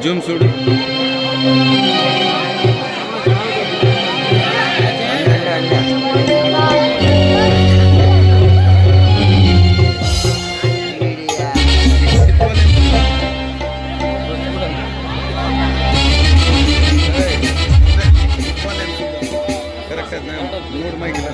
Zoom ಸುಡು. Correct ನೋಡ್ ಮೈಗಿಲ್ಲ.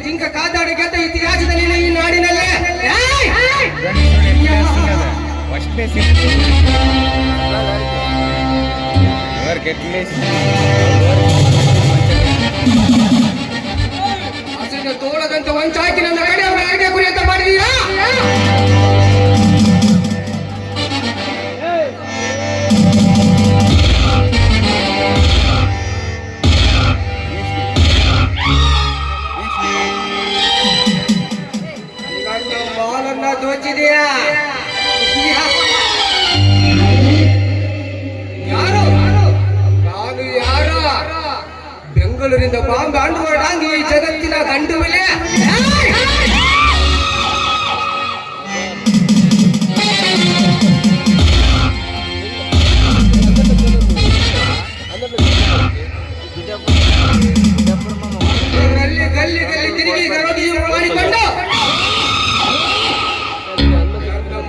ಜಿಂಕ ಕಾದಾಡಿ ಗೆದ್ದ ಇತಿಹಾಸದಲ್ಲಿ ಈ ನಾಡಿನಲ್ಲೇ ಹಸಿದ ತೋಳದಂತ ಒಂಚಾಕಿ ನನ್ನ ಕಡೆ ಅವರ ಹೇಗೆ ಗುರಿ ಅಂತ ಮಾಡಿದೀರಾ? ದೋಚಿದೆಯಾ? ಯಾರು ನಾನು ಯಾರ? ಬೆಂಗಳೂರಿಂದ ಬಾಂಬೆ ಅಂಡುವಡಾಂಗಿ ಈ ಜಗತ್ತಿನ ಗಂಡು ಮೇಲೆ ಗಲ್ಲಿ ಗಲ್ಲಿ ತಿರುಗಿ ಮಾಡಿಕೊಂಡು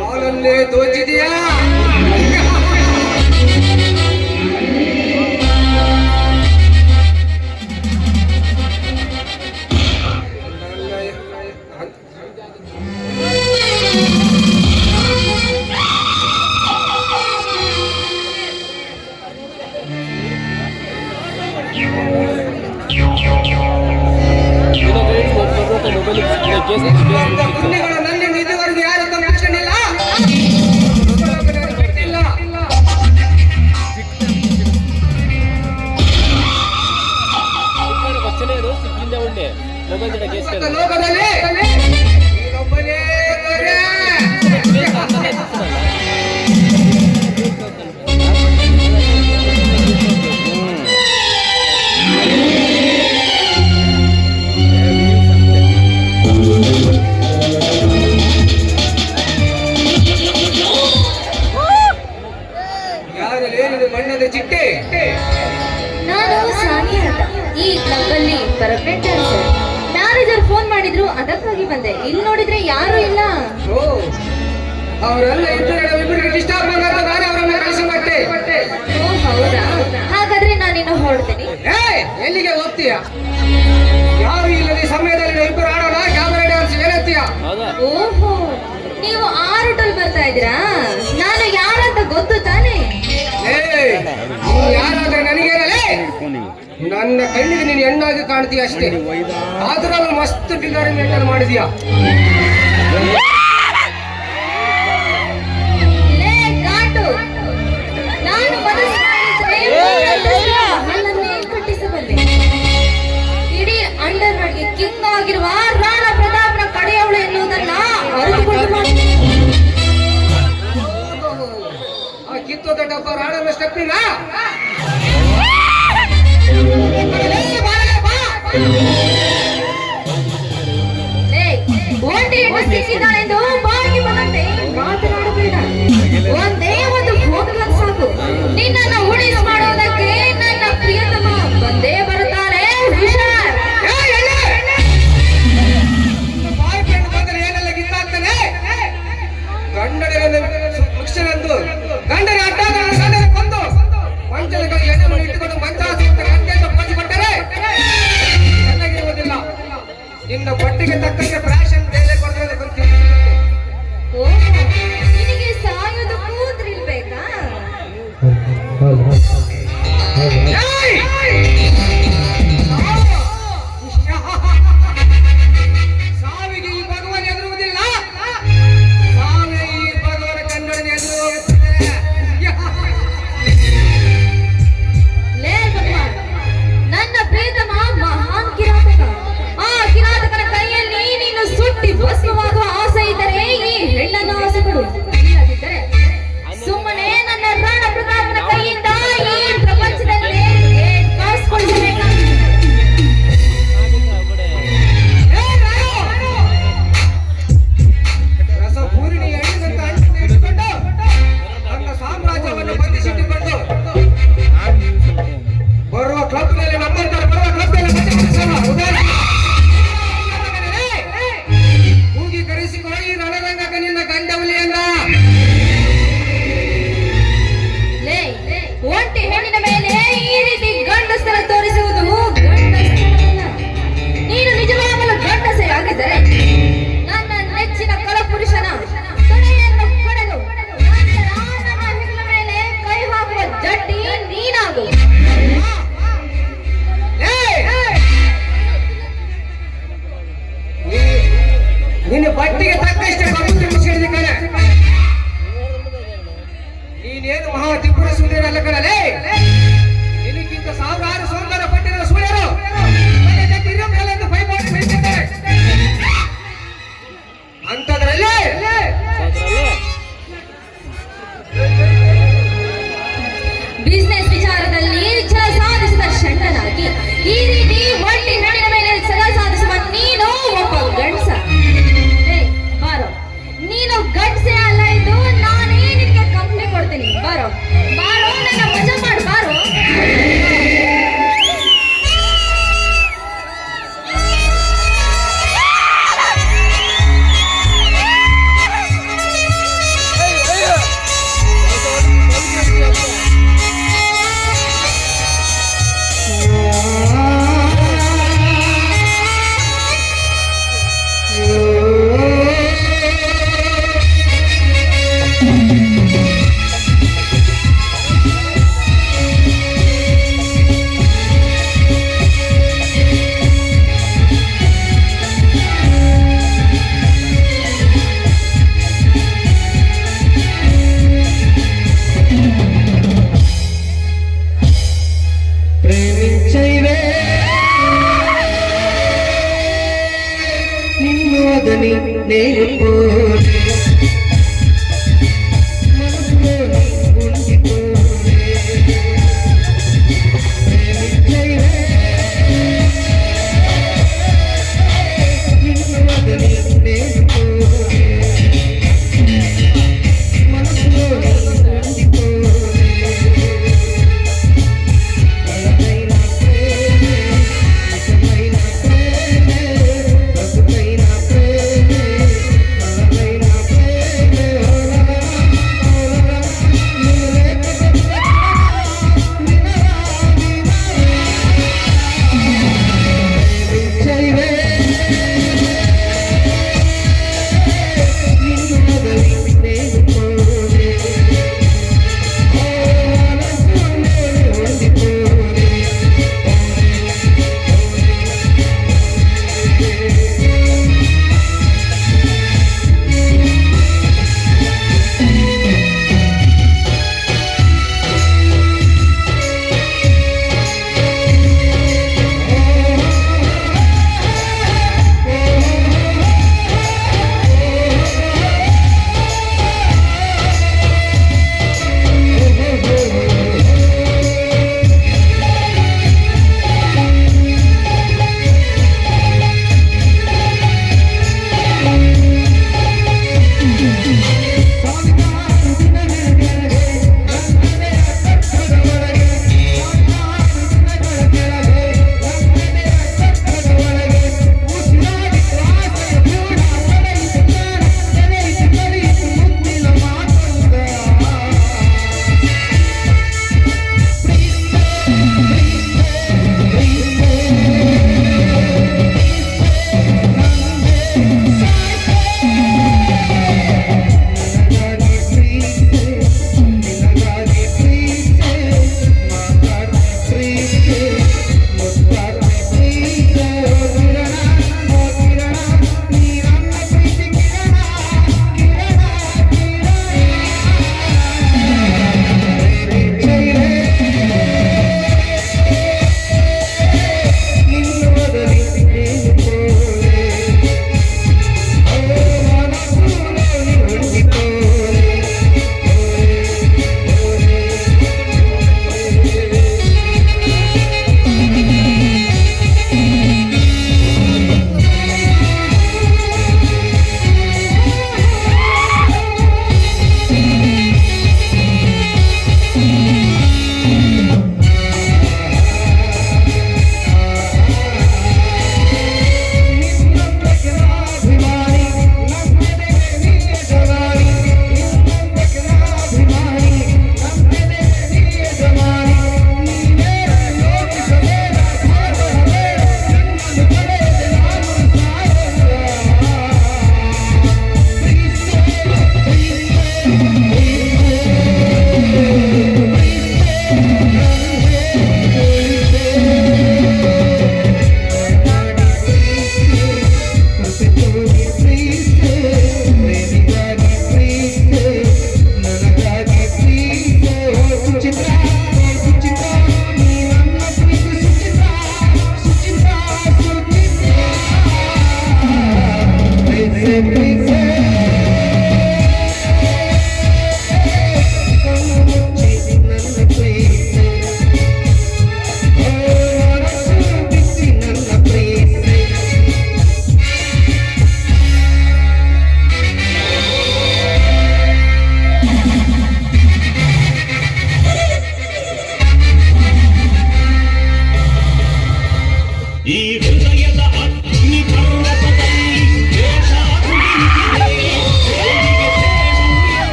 ಮಾಲನ್ನೇ ದೋಚಿದೆಯಾ? ನನ್ನಿಂದ ಇದುವರೆಗೂ ಯಾರು ತಪ್ಪಿಸಿಕೊಂಡಿಲ್ಲ. ಲೋಕದಲ್ಲಿ ನೀನೊಬ್ಬನೇ ಬಣ್ಣದ ಚಿಟ್ಟೆ. ನಾನು ಸಾನಿಯಾ ಅಂತ, ಈ ಕ್ಲಬ್ ಅಲ್ಲಿ ಪರ್ಮನೆಂಟ್ ಡ್ಯಾನ್ಸರ್. ಮ್ಯಾನೇಜರ್ ಫೋನ್ ಮಾಡಿದ್ರು, ಅದಕ್ಕಾಗಿ ಬಂದೆ. ಇಲ್ಲಿ ನೋಡಿದ್ರೆ ಯಾರು ಇಲ್ಲ. ಅವರೆಲ್ಲ ಇಬ್ಬರಿಗೆ ಡಿಸ್ಟರ್ಬ್ ಆಗ ನಾನು ಅವರನ್ನ ಕಳಿಸಿ ಮತ್ತೆ. ಓ ಹೌದಾ? ಹಾಗಾದ್ರೆ ನಾನಿನ್ನು ಹೊರಡ್ತೀನಿ. ಎಲ್ಲಿಗೆ ಹೋಗ್ತೀಯಾ? ಯಾರು ಇಲ್ಲದೆ ಸಮಯದಲ್ಲಿ ಇಬ್ಬರು ಆಡೋಣ ಕ್ಯಾಮರಾ ಡ್ಯಾನ್ಸ್ ಏನಂತೀಯ? ಓಹೋ, ನೀವು ಆ ರೂಟಲ್ಲಿ ಬರ್ತಾ ಇದ್ದೀರಾ? ನಾನು ಯಾರಂತ ಗೊತ್ತು ತಾನೇ? ಯಾರಾದ್ರೆ ನನಗೇನಲೇ? ನನ್ನ ಕಣ್ಣಿಗೆ ನೀನು ಹೆಣ್ಣಾಗಿ ಕಾಣ್ತೀಯ ಅಷ್ಟೇ. ಆದ್ರೂ ಅವ್ರು ಮಸ್ತ್ ಡಿಲ್ಲರ್ ಮೇಂಟೈನ್ ಮಾಡಿದ್ಯಾ? ನಾನು ಕಟ್ಟಿಸಬಲ್ಲೆ. ಇಡೀ ಅಂಡರ್ ವರ್ಲ್ಡ್ಗೆ ಕಿಂಗ್ ಆಗಿರುವ ರಾಣಾ ಪ್ರತಾಪ್ನ ಕಡೆಯವಳು ಎನ್ನುವುದನ್ನ ಅರಿತುಕೊಂಡು ಕಿತ್ತೋದ ಡಬ್ಬ ರಾಣನ ಸ್ಟೆಪ್ನಿನ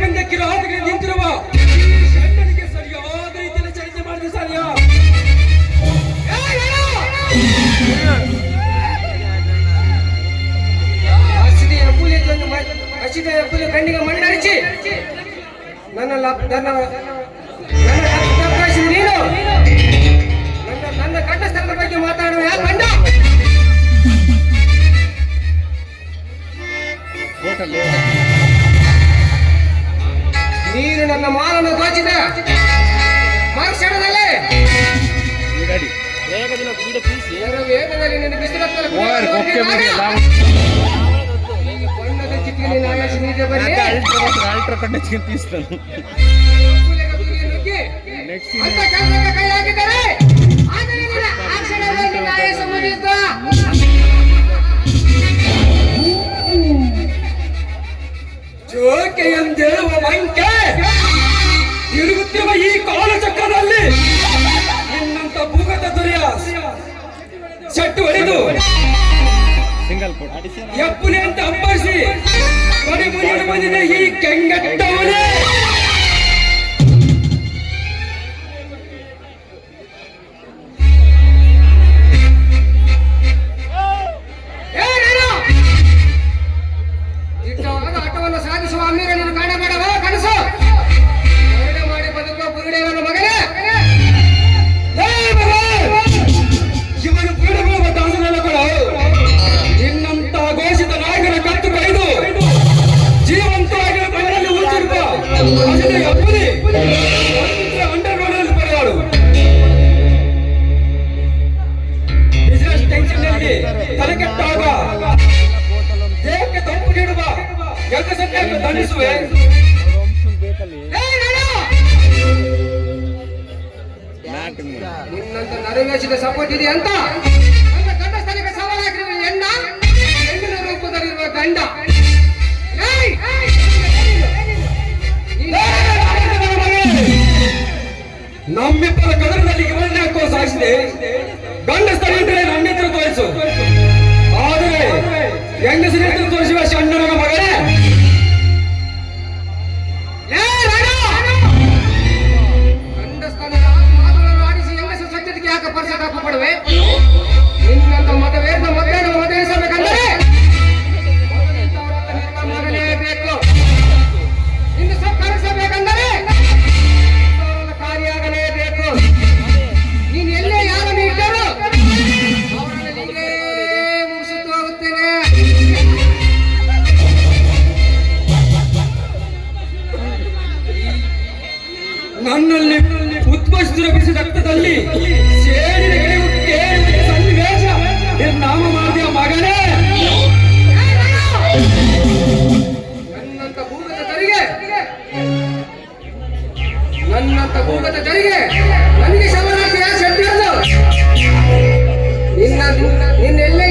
ಬಂದಕ್ಕೆ ರಾತ್ರಿ ನಿಂತಿರುವ ಈ ಷಂಡನಿಗೆ ಸರಿಯಾದ ರೀತಿಯಲ್ಲಿ ಚರ್ಚೆ ಮಾಡಿದ ಸರಿಯಾ? ಹಸಿದ ಎಬ್ಬುಲಿ ಕಣ್ಣಿಗೆ ಮಣ್ಣರಿಸಿ ನನ್ನ ನೀನು ನನ್ನ ಕಂಡ ಸ್ಥಳದ ಬಗ್ಗೆ ಮಾತಾಡುವ ಯಾ ಗಂಡ? ನೀನು ನನ್ನ ಮಾಲನ್ನು ದೋಚಿದ ಮರುಕ್ಷಣದಲ್ಲೇ ವೇಗದಲ್ಲಿ ನಿನ್ನ ಬಿಸಿಲತ್ತಲು ಬಣ್ಣದ ಚಿಟ್ಟಿಗೆ ನಾಯಸಿ ನೀಡಿದ ಬರೀ ಅಲ್ಟ್ರಾ ಕಂಡೀಷನ್ ತೀಸ್ತಾನು ಅಂತ ಕೆಲಸಕ್ಕೆ ಕೈ ಹಾಕಿದ್ದಾರೆ. ಆದರೆ ನಿನ್ನ ಆ ಕ್ಷಣದಲ್ಲಿ ನಿನ್ನ ಆಯಸ್ಸು ಮುಗಿಯಿತು. ಜೋಕೆ ಎಂದೇಳುವ ಮಂಕೆ ತಿರುಗುತ್ತಿರುವ ಈ ಕಾಲಚಕ್ರದಲ್ಲಿ ನಿನ್ನಂತ ಭೂಗತ ದೊರೆಯ ಸಟ್ಟು ಹೊಡೆದು ಸಿಂಗಲ್ ಎಪ್ಪುಲಿ ಅಂತ ಅಂಬರಿಸಿ ಕೊನೆ ಮುರಿಯಲು ಬಂದಿದೆ ಈ ಕೆಂಗಟ್ಟವನೇ. ಇಟ್ಟವಾದ ಆಟವನ್ನು ಸಾಧಿಸುವ ಅಮೀರ ನೀನು ಕಾಣಬೇಡವ ಕನಸು ಹೊರಡೆ ಮಾಡಿ ಬದುಕುವ ಬುರುಡೆ ನನ್ನ ಮಗನೇ. ಇವನು ಬುರುಡೆಗಳ ದಾಸನಲ್ಲ ಕೊಡ. ನಿನ್ನಂತ ಘೋಷಿತ ನಾಯಕನ ಕತ್ತು ಕೈದು ಜೀವಂತವಾಗಿ ಮನೆಯಲ್ಲಿ ಉಳಿಸಿರುವ ಅಜಯ ಅಪ್ಪುಲಿ ಅಂಡರ್ ರೋಡಲ್ಲಿ ಬರೆದಾಡು. ಬಿಸಿನೆಸ್ ಟೆನ್ಷನ್ನಲ್ಲಿ ತಲೆಕೆಟ್ಟಾಗ ದೇಹಕ್ಕೆ ತಂಪು ನೀಡುವ ಯಜ್ಞಸತ್ಯವನ್ನು ದಂಡಿಸುವೆ. ನಿನ್ನಂತ ನರವೇಶದ ಸಪೋರ್ಟ್ ಇದೆ ಅಂತ ನನ್ನ ಗಂಡ ಸ್ಥಳಕ್ಕೆ ಸವಾಲಾಗಿರುವ ಹೆಣ್ಣಿನ ರೂಪದಲ್ಲಿರುವ ಗಂಡ. ನಮ್ಮಿಬ್ಬರ ಕದರದಲ್ಲಿ ಇವರನ್ನೇ ಹಾಕುವ ಸಾಗಿಸಿದೆ. ಗಂಡ ಸ್ಥಳ ಇದ್ದರೆ ನನ್ನೆತ್ರ ತೋರಿಸು. ಆದರೆ ಹೆಂಗಸರ ತೋರಿಸುವ ಷಂಡನ ಮಗನೇ. ಗಂಡ ಸ್ಥಾನದ ಮಾತುಗಳನ್ನು ಆಡಿಸಿ ಹೆಂಗಸ ಸತ್ಯಕ್ಕೆ ಯಾಕೆ ಪರ್ಸತಾಪ ಪಡುವೆ? ನಿನ್ನಂತ ಮತವೇದ ಮಧ್ಯಾಹ್ನ ಮತವೇಸಬೇಕಂದರೆ ಬೇಕು. ಇನ್ನು ಸತ್ಕರಿಸಬೇಕಂದರೆ ಕಾರ್ಯಾಗಲೇಬೇಕು. ನೀನು ಎಲ್ಲೇ ಯಾರನ್ನು ಇಟ್ಟರು ಅವರನ್ನು ನೀನೇ ಮುಗಿಸುತ್ತಾ ಹೋಗುತ್ತೇನೆ. ನನ್ನಲ್ಲಿ ಉದ್ಭವಿಸಿದ ಬಿಸಿ ರಕ್ತದಲ್ಲಿ ಸೇರಿದ ಸನ್ನಿವೇಶ ನಿರ್ನಾಮ ಮಾಡಿದ ಮಗನೇ. ನನ್ನಂತ ಭೂಗತ ತೆರಿಗೆ ನನಗೆ ಸಮಾನಾರ್ಥಿಯ ಶಕ್ತಿಯನ್ನು ನಿನ್ನೆಲ್ಲೇ